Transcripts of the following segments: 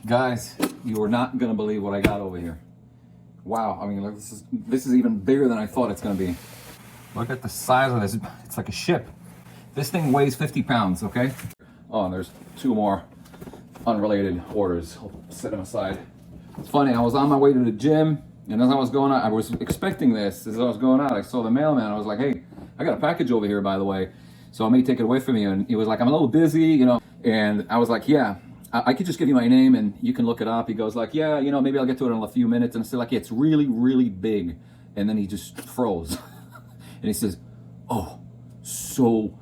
Guys, you are not gonna believe what I got over here. Wow, I mean, look, this is even bigger than I thought it's gonna be. Look at the size of this. It's like a ship. This thing weighs 50 pounds, okay? Oh, and there's two more unrelated orders. I'll set them aside. It's funny, I was on my way to the gym, and as I was going out, I was expecting this. As I was going out, I saw the mailman. I was like, hey, I got a package over here, by the way, so I may take it away from you. And he was like, I'm a little busy, you know. And I was like, yeah, I could just give you my name and you can look it up. He goes like, yeah, you know, maybe I'll get to it in a few minutes. And I said like, yeah, it's really, really big. And then he just froze. And he says, oh, so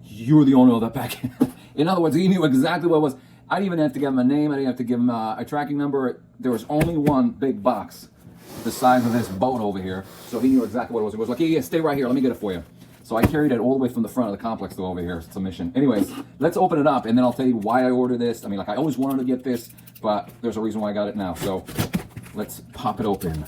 you're the owner of that package. In other words, he knew exactly what it was. I didn't even have to give him a name. I didn't have to give him a tracking number. There was only one big box the size of this boat over here. So he knew exactly what it was. He was like, yeah, stay right here. Let me get it for you. So I carried it all the way from the front of the complex to over here. It's a mission. Anyways, let's open it up and then I'll tell you why I ordered this. I mean, like I always wanted to get this, but there's a reason why I got it now. So let's pop it open.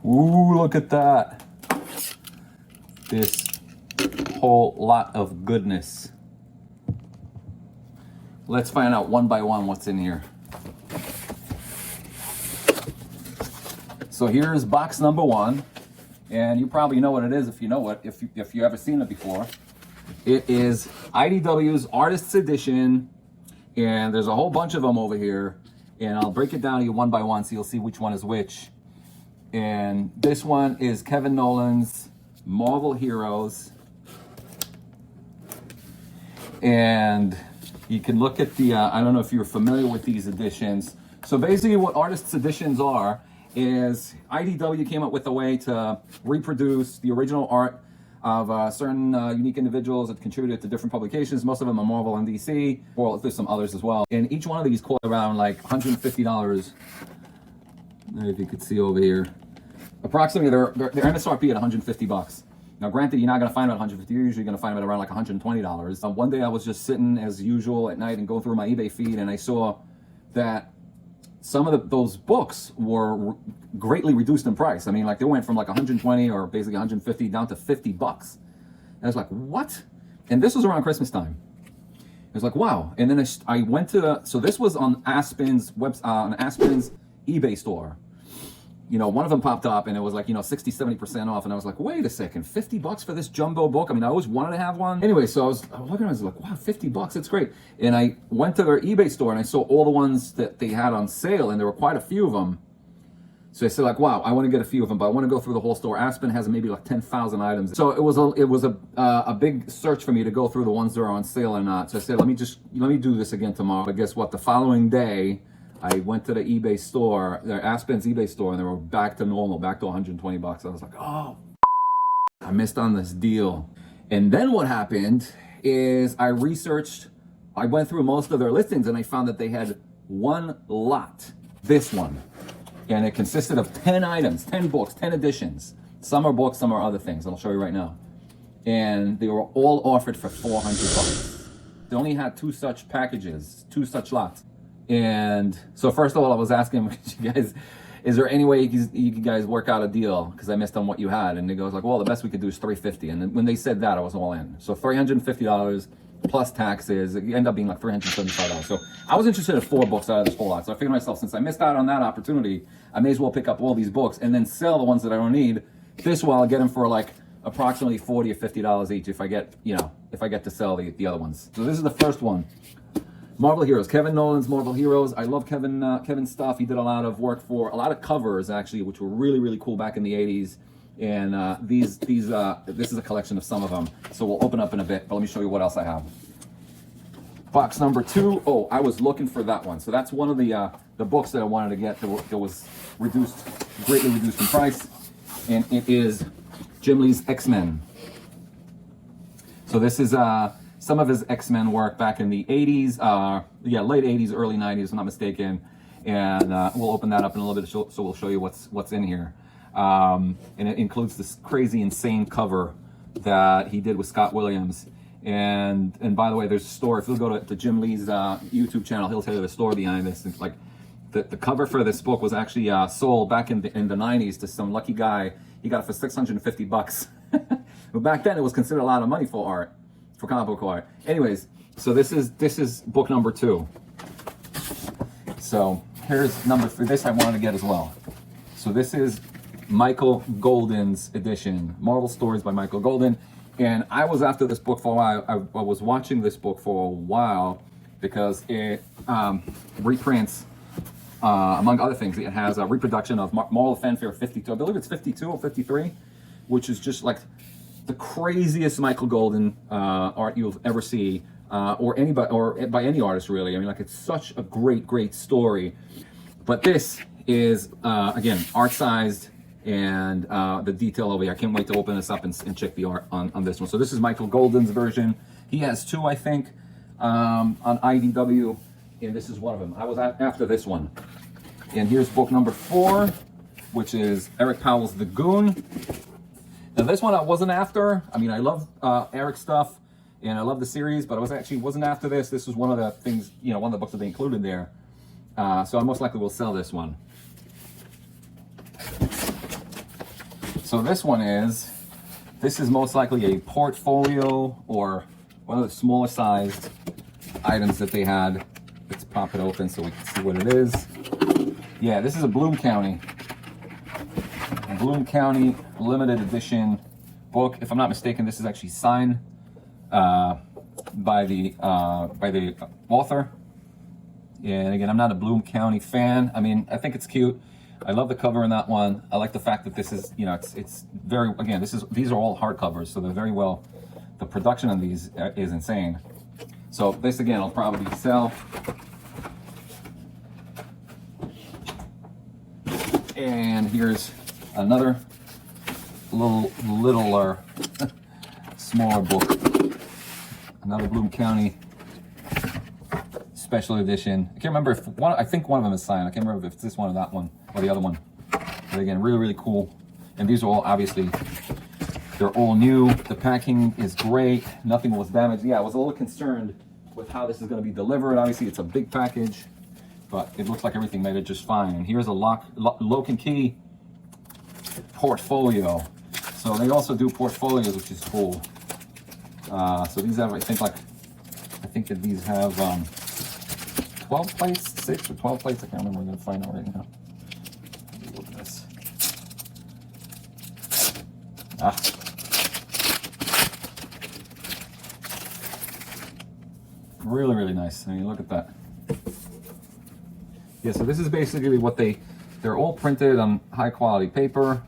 Ooh, look at that. This whole lot of goodness. Let's find out one by one what's in here. So here's box number one. And you probably know what it is if you know it, if you ever seen it before. It is IDW's Artist's Edition. And there's a whole bunch of them over here. And I'll break it down to you one by one so you'll see which one is which. And this one is Kevin Nowlan's Marvel Heroes. And you can look at the, I don't know if you're familiar with these editions. So basically what Artist's Editions are is IDW came up with a way to reproduce the original art of certain unique individuals that contributed to different publications. Most of them are Marvel and DC. Well, there's some others as well. And each one of these cost around like $150. If you could see over here. Approximately, their MSRP at 150 bucks. Now, granted, you're not going to find them at 150. You're usually going to find them at around like $120. One day I was just sitting as usual at night and going through my eBay feed, and I saw that some of those books were greatly reduced in price. I mean, like they went from like 120 or basically 150 down to 50 bucks. And I was like, what? And this was around Christmas time. I was like, wow. And then I went to, so this was on Aspen's on Aspen's eBay store. You know, one of them popped up and it was like, you know, 60, 70% off. And I was like, wait a second, 50 bucks for this jumbo book? I mean, I always wanted to have one. Anyway, so I was looking, I was like, wow, 50 bucks, that's great. And I went to their eBay store and I saw all the ones that they had on sale, and there were quite a few of them. So I said like, wow, I want to get a few of them, but I want to go through the whole store. Aspen has maybe like 10,000 items. So it was a big search for me to go through the ones that are on sale or not. So I said, let me do this again tomorrow. But guess what? The following day, I went to the eBay store, the Aspen's eBay store, and they were back to normal, back to 120 bucks. I was like, oh, I missed on this deal. And then what happened is I went through most of their listings and I found that they had one lot, this one. And it consisted of 10 items, 10 books, 10 editions. Some are books, some are other things. I'll show you right now. And they were all offered for 400 bucks. They only had two such packages, two such lots. And so first of all, I was asking you guys, is there any way you guys work out a deal? Because I missed on what you had. And he goes like, well, the best we could do is $350. And then when they said that, I was all in. So $350 plus taxes, it ended up being like $375. So I was interested in 4 books out of this whole lot. So I figured to myself, since I missed out on that opportunity, I may as well pick up all these books and then sell the ones that I don't need. This way I'll get them for like approximately $40 or $50 each if I get, you know, if I get to sell the other ones. So this is the first one. Marvel Heroes, Kevin Nowlan's Marvel Heroes. I love Kevin's stuff. He did a lot of work for a lot of covers actually, which were really, really cool back in the 80s. And this is a collection of some of them. So we'll open up in a bit, but let me show you what else I have. Box number 2. Oh, I was looking for that one. So that's one of the books that I wanted to get that was greatly reduced in price. And it is Jim Lee's X-Men. So this is some of his X-Men work back in the 80s, late 80s, early 90s, if I'm not mistaken. And we'll open that up in a little bit, so we'll show you what's in here. And it includes this crazy, insane cover that he did with Scott Williams. And by the way, there's a story. If you'll go to Jim Lee's YouTube channel, he'll tell you the story behind this. It's like the cover for this book was actually sold back in the 90s to some lucky guy. He got it for $650. But back then, it was considered a lot of money for art, for comic book art. Anyways, so this is book number 2. So here's number 3. This I wanted to get as well. So this is Michael Golden's edition, Marvel Stories by Michael Golden. And I was after this book for a while. I was watching this book for a while because it reprints, among other things, it has a reproduction of Moral Fanfare 52. I believe it's 52 or 53, which is just like the craziest Michael Golden art you'll ever see, or anybody, or by any artist really. I mean, like, it's such a great story. But this is again art-sized, and the detail over here. I can't wait to open this up and check the art on this one. So this is Michael Golden's version. He has 2, I think, on IDW, and this is one of them. I was after this one. And here's book number 4, which is Eric Powell's The Goon. Now this one I wasn't after. I mean, I love Eric stuff, and I love the series, but I wasn't after this. This was one of the things, one of the books that they included there. So I most likely will sell this one. So this is most likely a portfolio or one of the smaller sized items that they had. Let's pop it open so we can see what it is. Yeah, this is a Bloom County limited edition book. If I'm not mistaken, this is actually signed by the author. And again, I'm not a Bloom County fan. I mean, I think it's cute. I love the cover in that one. I like the fact that this is, it's very, again, these are all hardcovers, so they're very well, the production of these is insane. So this, again, I'll probably sell. And here's another littler, smaller book. Another Bloom County special edition. I can't remember if I think one of them is signed. I can't remember if it's this one or that one or the other one. But again, really cool. And these are all, obviously, they're all new. The packing is great. Nothing was damaged. Yeah, I was a little concerned with how this is going to be delivered. Obviously, it's a big package, but it looks like everything made it just fine. And here's a Lock and Key portfolio. So they also do portfolios, which is cool. So these have, I think that these have 12 plates, 6 or 12 plates. I can't remember. I'm going to find out right now. Look at this. Really nice. I mean, look at that. Yeah, so this is basically what they're all printed on high quality paper.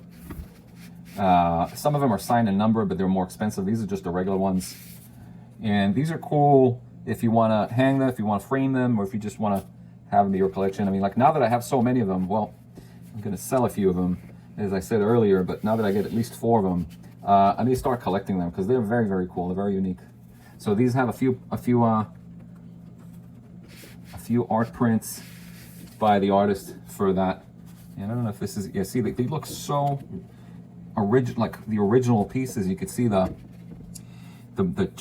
Some of them are signed and numbered, but they're more expensive. These are just the regular ones. And these are cool if you want to hang them, if you want to frame them, or if you just want to have them in your collection. I mean, like, now that I have so many of them, well, I'm going to sell a few of them, as I said earlier, but now that I get at least 4 of them, I need to start collecting them because they're very cool. They're very unique. So these have a few art prints by the artist for that. And I don't know if this is, yeah, see, they look so original, like the original pieces. You could see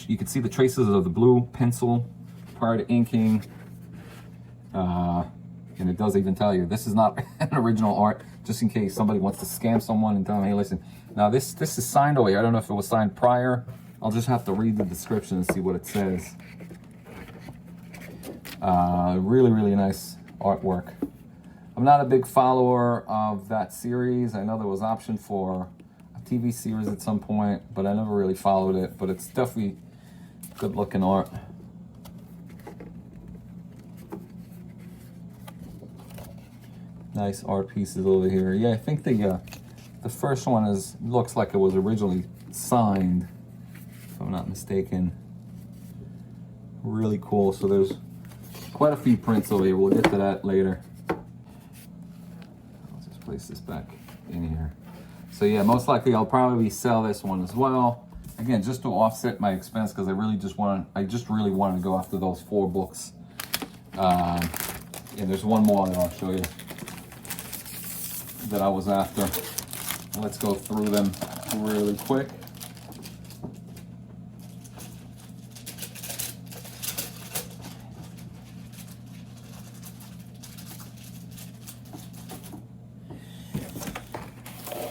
you could see the traces of the blue pencil prior to inking. And it does even tell you this is not an original art, just in case somebody wants to scam someone and tell them, hey, listen, now this is signed away. I don't know if it was signed prior. I'll just have to read the description and see what it says. Really nice artwork. I'm not a big follower of that series. I know there was option for a TV series at some point, but I never really followed it. But it's definitely good looking art. Nice art pieces over here. Yeah, I think the first one looks like it was originally signed, if I'm not mistaken. Really cool. So there's quite a few prints over here. We'll get to that later. Let's just place this back in here. So yeah, most likely I'll probably sell this one as well. again, just to offset my expense, because I just really wanted to go after those 4 books. And there's one more that I'll show you that I was after. Let's go through them really quick.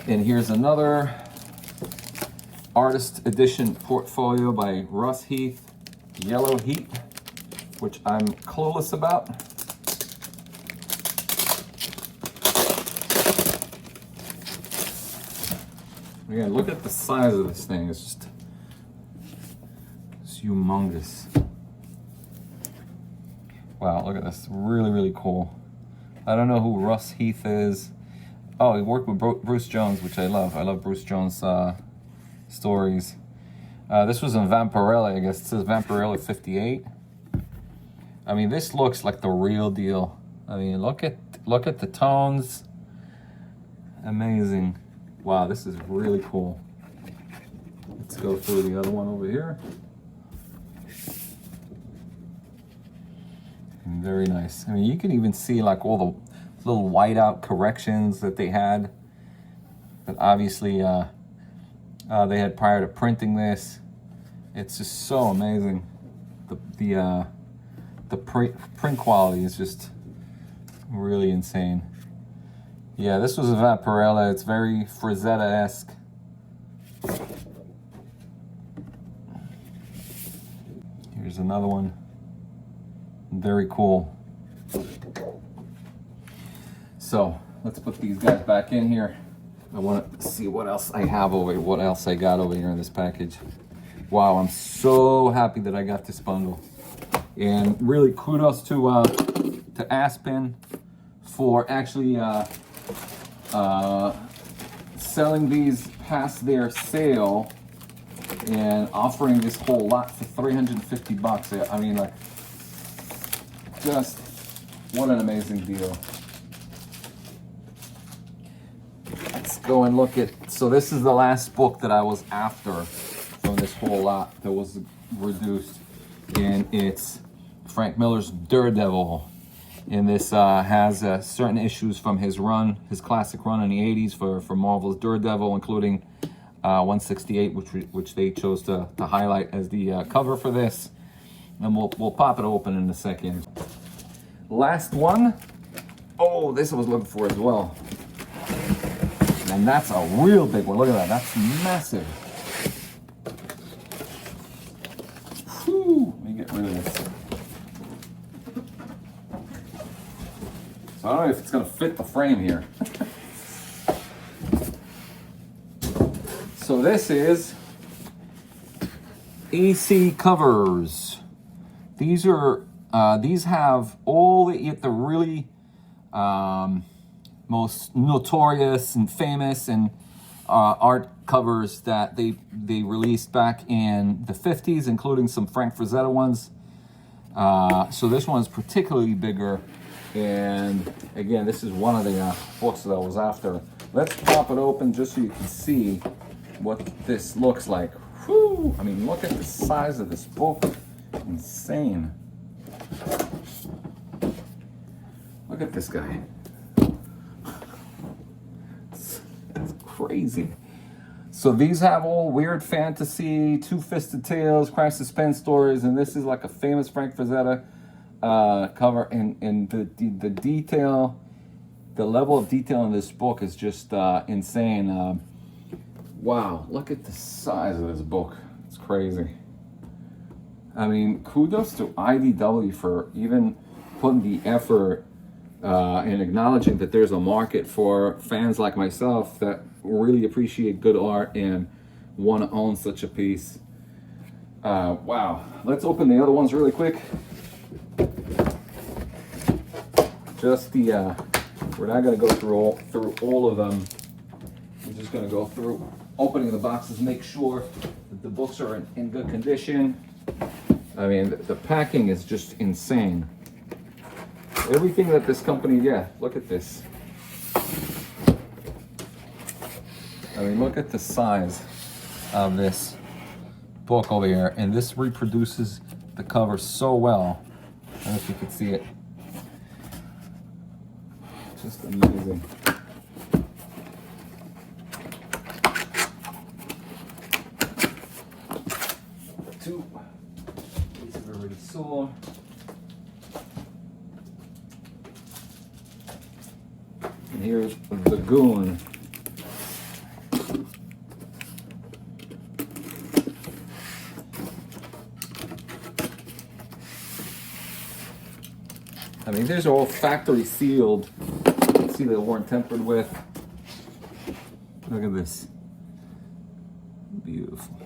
And here's another artist edition portfolio by Russ Heath, Yellow Heat, which I'm clueless about. Again, look at the size of this thing. It's humongous. Wow, look at this. Really, really cool. I don't know who Russ Heath is. Oh, he worked with Bruce Jones, which I love. I love Bruce Jones stories. This was in Vampirella, I guess. It says Vampirella 58. I mean, this looks like the real deal. I mean, look at the tones. Amazing. Wow, this is really cool. Let's go through the other one over here. Very nice. I mean, you can even see like all the little whiteout corrections that they had. But obviously, they had prior to printing this. It's just so amazing. The print quality is just really insane. Yeah, this was a Vampirella. It's very Frazetta-esque. Here's another one. Very cool. So let's put these guys back in here. I want to see what else I have over here, what else I got over here in this package. Wow, I'm so happy that I got this bundle. And really kudos to Aspen for actually selling these past their sale and offering this whole lot for $350. I mean, like, just what an amazing deal. Let's go and look at, so this is the last book that I was after from this whole lot that was reduced, and it's Frank Miller's Daredevil. And this has certain issues from his run, his classic run in the 80s for Marvel's Daredevil, including 168, which they chose to highlight as the cover for this. And we'll pop it open in a second. Last one. Oh, this I was looking for as well. And that's a real big one. Look at that. That's massive. Whew. Let me get rid of this. So I don't know if it's going to fit the frame here. So this is EC covers. These are these have all the really most notorious and famous and art covers that they released back in the 50s, including some Frank Frazetta ones. So this one's particularly bigger. And again, this is one of the books that I was after. Let's pop it open just so you can see what this looks like. Whew! I mean, look at the size of this book. Insane. Look at this guy. It's crazy. So these have all weird fantasy, two-fisted tales, crime suspense stories, and this is like a famous Frank Frazetta cover, and the detail, the level of detail in this book is just insane. Wow, look at the size of this book. It's crazy. I mean, kudos to IDW for even putting the effort and acknowledging that there's a market for fans like myself that really appreciate good art and want to own such a piece. Wow, let's open the other ones really quick. Just the, we're not going to go through all of them. We're just going to go through opening the boxes, make sure that the books are in good condition. I mean, the packing is just insane. Everything that this company, yeah, look at this. I mean, look at the size of this. book over here, and this reproduces the cover so well. I don't know if you can see it. Just amazing. Two. These we already saw. And here's the Goon. I mean, these are all factory sealed. You can see they weren't tampered with. Look at this. Beautiful.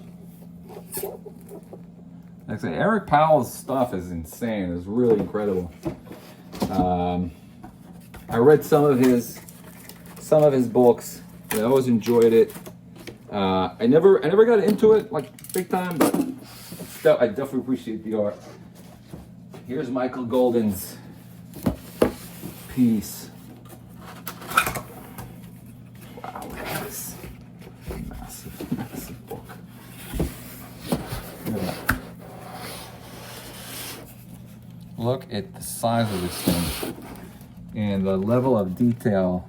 Like I say, Eric Powell's stuff is insane. It's really incredible. I read some of his books. I always enjoyed it. I never got into it like big time, but I definitely appreciate the art. Here's Michael Golden's piece. Wow, look at this. Massive, massive book. Look at that. Look at the size of this thing and the level of detail.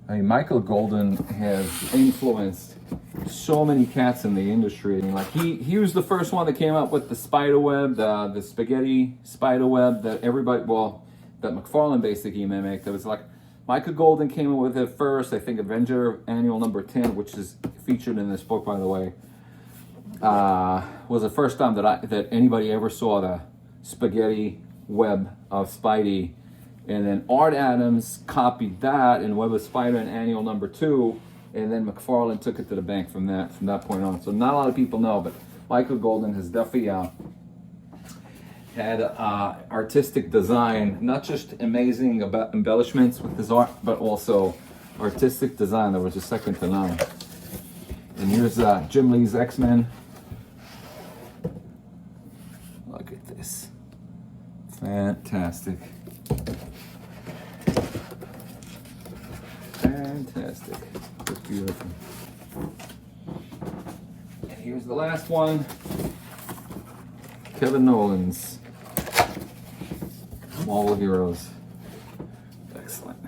I mean, Michael Golden has influenced so many cats in the industry. I mean, like he was the first one that came up with the spider web, the spaghetti spider web that everybody, well, that McFarlane basically mimicked. It was like Michael Golden came up with it first. I think Avenger Annual number 10, which is featured in this book, by the way, was the first time that anybody ever saw the spaghetti web of Spidey. And then Art Adams copied that in Web of Spider in Annual number 2, and then McFarlane took it to the bank from that point on. So not a lot of people know, but Michael Golden has definitely had artistic design, not just amazing about embellishments with his art, but also artistic design that was just second to none. And here's Jim Lee's X-Men. Look at this. Fantastic. Fantastic. Just beautiful. And here's the last one. Kevin Nolan's Marvel Heroes. Excellent.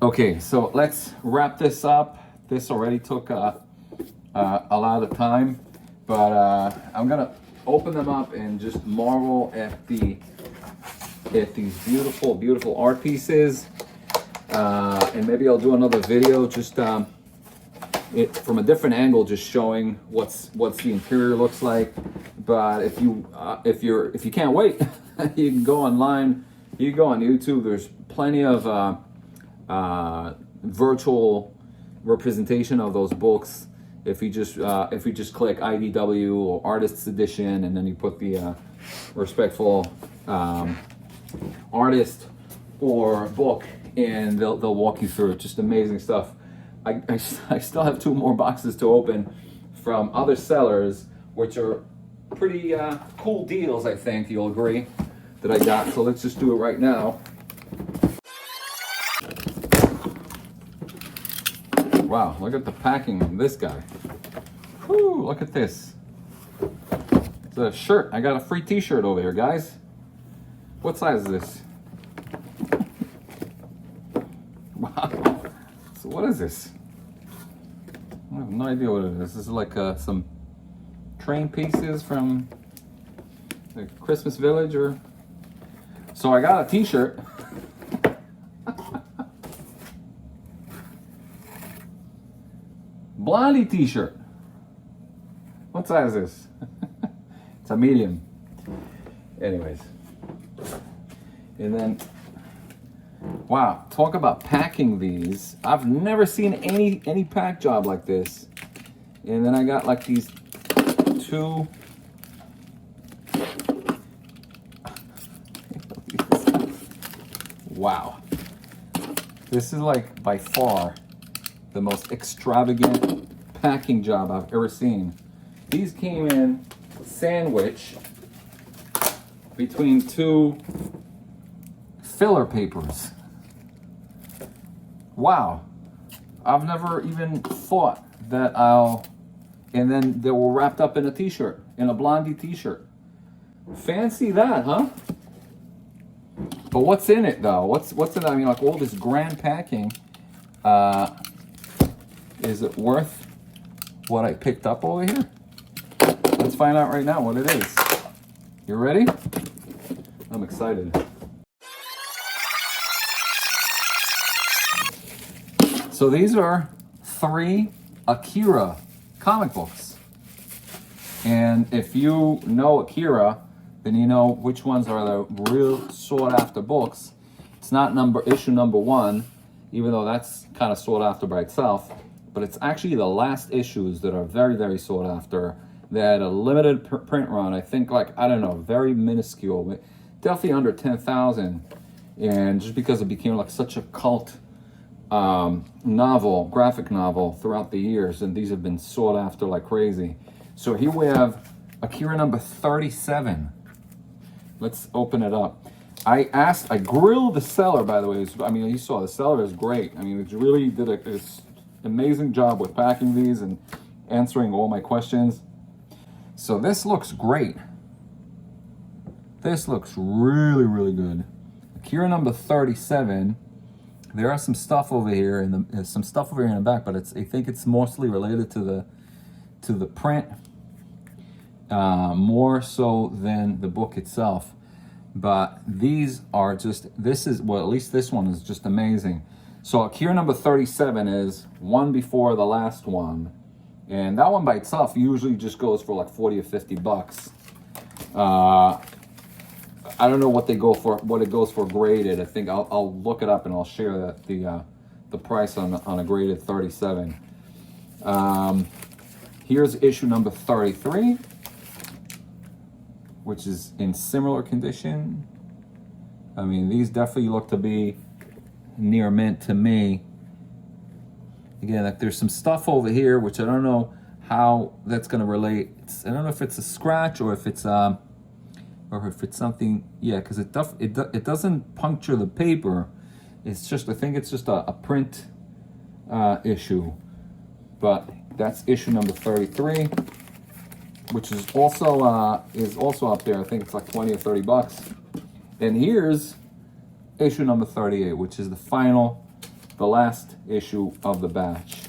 Okay, so let's wrap this up. This already took a lot of time, but I'm gonna open them up and just marvel at these beautiful, beautiful art pieces. And maybe I'll do another video just from a different angle, just showing what's the interior looks like. But if you can't wait, you can go online. You can go on YouTube. There's plenty of virtual representation of those books. If you just click IDW or Artists Edition, and then you put the respectful artist or book, and they'll walk you through it. Just amazing stuff. I still have 2 more boxes to open from other sellers, which are pretty cool deals, I think you'll agree, that I got. So let's just do it right now. Wow, look at the packing on this guy. Whew, look at this. It's a shirt. I got a free t-shirt over here, guys. What size is this? Wow. So what is this? I have no idea what it is. This is like some train pieces from the Christmas Village, or... So I got a t-shirt. Blondie t-shirt. What size is this? It's a medium. Anyways. And then, wow, talk about packing these. I've never seen any pack job like this. And then I got like these 2. Wow. This is like by far the most extravagant packing job I've ever seen. These came in sandwiched between 2 filler papers. Wow. I've never even thought that I'll and then they were wrapped up in a t-shirt, in a Blondie t-shirt. Fancy that, huh? But what's in it though? What's in it? I mean, like all this grand packing. Is it worth what I picked up over here? Let's find out right now what it is. You ready? I'm excited. So these are 3 Akira comic books. And if you know Akira, then you know which ones are the real sought after books. It's not issue number 1, even though that's kind of sought after by itself, but it's actually the last issues that are very, very sought after. They had a limited print run, I think, like, I don't know, very minuscule, but definitely under 10,000. And just because it became like such a cult novel, graphic novel throughout the years, and these have been sought after like crazy. So here we have Akira number 37. Let's open it up. I grilled the seller, by the way. I mean, you saw the seller is great. I mean, it really did an amazing job with packing these and answering all my questions. So this looks great. This looks really, really good. Akira number 37. There are some stuff over here, and there's some stuff over here in the back, but I think it's mostly related to the print, more so than the book itself. But these are just, well, at least this one is just amazing. So Akira number 37 is one before the last one. And that one by itself usually just goes for like 40 or 50 bucks. I don't know what it goes for graded. I think I'll look it up and I'll share that the price on a graded 37. Here's issue number 33, which is in similar condition. I mean, these definitely look to be near mint to me. Again, like there's some stuff over here, which I don't know how that's going to relate. I don't know if it's a scratch or if it's something. Yeah, because it doesn't puncture the paper. It's just, I think it's just a print issue. But that's issue number 33, which is also up there. I think it's like 20 or 30 bucks. And here's issue number 38, which is the last issue of the batch.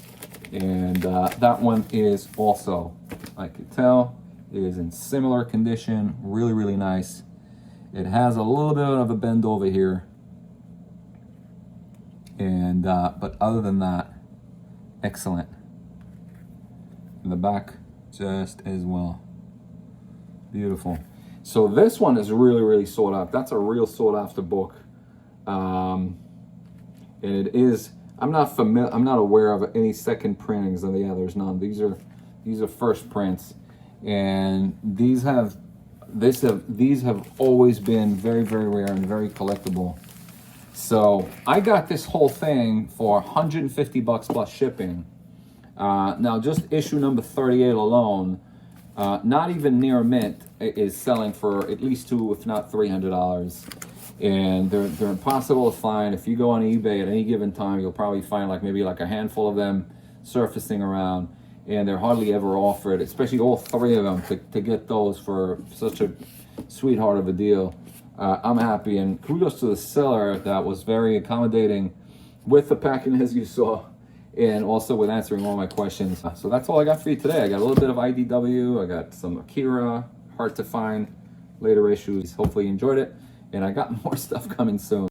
And that one is also, I could tell, is in similar condition. Really, really nice. It has a little bit of a bend over here. And but other than that, excellent. In the back, just as well. Beautiful. So this one is really, really sought after. That's a real sought after book. And it is, I'm not aware of any second printings of the others. None. These are first prints. And these have always been very, very rare and very collectible. So I got this whole thing for 150 bucks plus shipping. Now just issue number 38 alone, not even near mint, is selling for at least $200, if not $300. And they're impossible to find. If you go on eBay at any given time, you'll probably find maybe a handful of them surfacing around, and they're hardly ever offered, especially all 3 of them, to get those for such a sweetheart of a deal. I'm happy, and kudos to the seller that was very accommodating with the packing, as you saw, and also with answering all my questions. So that's all I got for you today. I got a little bit of IDW, I got some Akira, hard to find later issues. Hopefully you enjoyed it, and I got more stuff coming soon.